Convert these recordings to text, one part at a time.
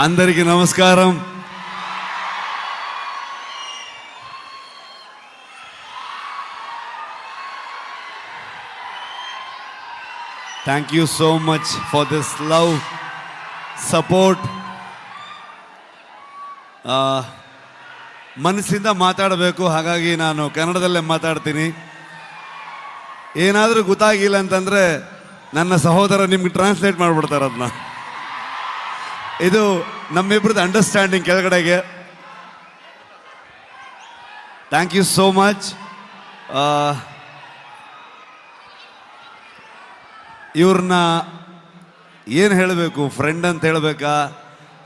అందరికీ నమస్కారం. Thank you so much for this love, support. ಮನಸ್ಸಿಂದ ಮಾತಾಡಬೇಕು, ಹಾಗಾಗಿ ನಾನು ಕನ್ನಡದಲ್ಲೇ ಮಾತಾಡ್ತೀನಿ. ಏನಾದರೂ ಗೊತ್ತಾಗಿಲ್ಲ ಅಂತಂದರೆ ನನ್ನ ಸಹೋದರ ನಿಮ್ಗೆ ಟ್ರಾನ್ಸ್ಲೇಟ್ ಮಾಡಿಬಿಡ್ತಾರೆ ಅದನ್ನ. ಇದು ನಮ್ಮಿಬ್ರದ್ದು ಅಂಡರ್ಸ್ಟ್ಯಾಂಡಿಂಗ್ ಕೆಳಗಡೆಗೆ. Thank you so much. ಇವ್ರನ್ನ ಏನು ಹೇಳಬೇಕು, ಫ್ರೆಂಡ್ ಅಂತ ಹೇಳಬೇಕಾ,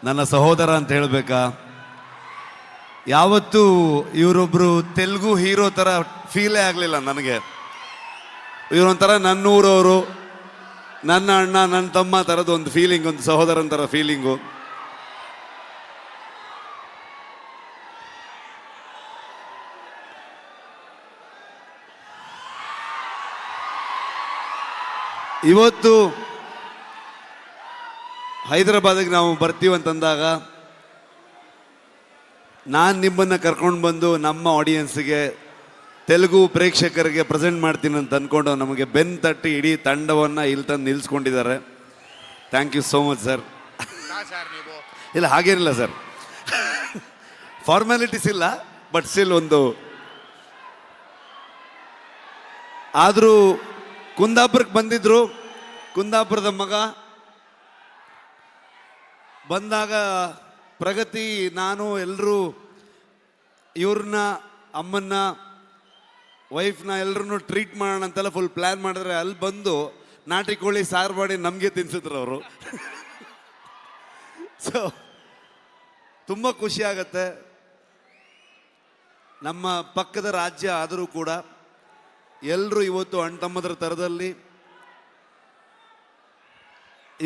ನನ್ನ ಸಹೋದರ ಅಂತ ಹೇಳಬೇಕಾ? ಯಾವತ್ತೂ ಇವರೊಬ್ಬರು ತೆಲುಗು ಹೀರೋ ಥರ ಫೀಲೇ ಆಗಲಿಲ್ಲ ನನಗೆ. ಇವರೊಂಥರ ನನ್ನೂರವರು, ನನ್ನ ಅಣ್ಣ, ನನ್ನ ತಮ್ಮ ಥರದ್ದು ಒಂದು ಫೀಲಿಂಗ್, ಒಂದು ಸಹೋದರನ ಥರ ಫೀಲಿಂಗು. ಇವತ್ತು ಹೈದರಾಬಾದಿಗೆ ನಾವು ಬರ್ತೀವಂತಂದಾಗ ನಾನು ನಿಮ್ಮನ್ನು ಕರ್ಕೊಂಡು ಬಂದು ನಮ್ಮ ಆಡಿಯನ್ಸ್ಗೆ, ತೆಲುಗು ಪ್ರೇಕ್ಷಕರಿಗೆ ಪ್ರೆಸೆಂಟ್ ಮಾಡ್ತೀನಿ ಅಂತ ಅಂದ್ಕೊಂಡು ನಮಗೆ ಬೆನ್ನು ತಟ್ಟಿ ಇಡೀ ತಂಡವನ್ನು ಇಲ್ಲಿ ತಂದು ನಿಲ್ಲಿಸ್ಕೊಂಡಿದ್ದಾರೆ. Thank you so much sir. ಇಲ್ಲ ಹಾಗೇನಿಲ್ಲ ಸರ್, ಫಾರ್ಮ್ಯಾಲಿಟೀಸ್ ಇಲ್ಲ, ಬಟ್ ಸ್ಟಿಲ್ ಒಂದು. ಆದರೂ ಕುಂದಾಪುರಕ್ಕೆ ಬಂದಿದ್ರು, ಕುಂದಾಪುರದ ಮಗ ಬಂದಾಗ ಪ್ರಗತಿ, ನಾನು, ಎಲ್ಲರೂ ಇವ್ರನ್ನ, ಅಮ್ಮನ್ನ, ವೈಫ್ನ ಎಲ್ಲರೂ ಟ್ರೀಟ್ ಮಾಡೋಣ ಅಂತೆಲ್ಲ ಫುಲ್ ಪ್ಲ್ಯಾನ್ ಮಾಡಿದ್ರೆ, ಅಲ್ಲಿ ಬಂದು ನಾಟಿ ಕೋಳಿ ಸಾರು ಮಾಡಿ ನಮಗೆ ತಿನ್ಸಿದ್ರು ಅವರು. ಸೊ ತುಂಬ ಖುಷಿ ಆಗತ್ತೆ. ನಮ್ಮ ಪಕ್ಕದ ರಾಜ್ಯ ಆದರೂ ಕೂಡ ಎಲ್ಲರೂ ಇವತ್ತು ಅಣ್ಣ ತಮ್ಮದ್ರ ಥರದಲ್ಲಿ,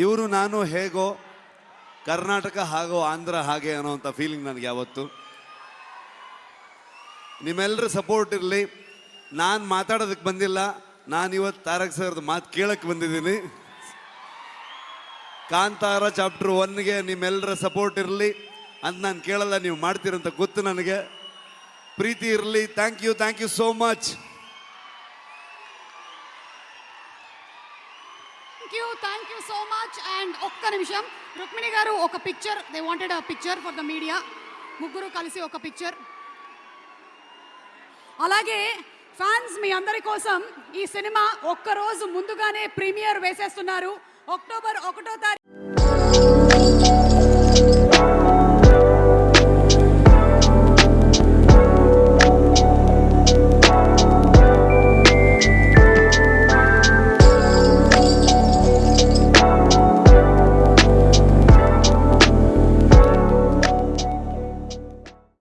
ಇವರು ನಾನು ಹೇಗೋ, ಕರ್ನಾಟಕ ಹಾಗೋ, ಆಂಧ್ರ ಹಾಗೆ ಅನ್ನೋವಂಥ ಫೀಲಿಂಗ್ ನನಗೆ ಯಾವತ್ತು. ನಿಮ್ಮೆಲ್ಲರ ಸಪೋರ್ಟ್ ಇರಲಿ. ನಾನು ಮಾತಾಡೋದಕ್ಕೆ ಬಂದಿಲ್ಲ, ನಾನು ಇವತ್ತು ತಾರಕ್ ಸರ್ದು ಮಾತು ಕೇಳಕ್ಕೆ ಬಂದಿದ್ದೀನಿ. ಕಾಂತಾರ ಚಾಪ್ಟರ್ 1ಗೆ ನಿಮ್ಮೆಲ್ಲರ ಸಪೋರ್ಟ್ ಇರಲಿ ಅಂತ ನಾನು ಕೇಳಲ್ಲ, ನೀವು ಮಾಡ್ತೀರಂತ ಗೊತ್ತು ನನಗೆ. ಪ್ರೀತಿ ಇರಲಿ. Thank you so much. Thank you so much. And ఒక్క నిమిషం, రుక్మిణి గారు ఒక picture, they wanted a picture for the media. ముగ్గురు కలిసి ఒక పిక్చర్. అలాగే ఫ్యాన్స్ మీ అందరి కోసం ఈ సినిమా ఒక్క రోజు ముందుగానే ప్రీమియర్ వేసేస్తున్నారు. అక్టోబర్ 1వ తారీఖు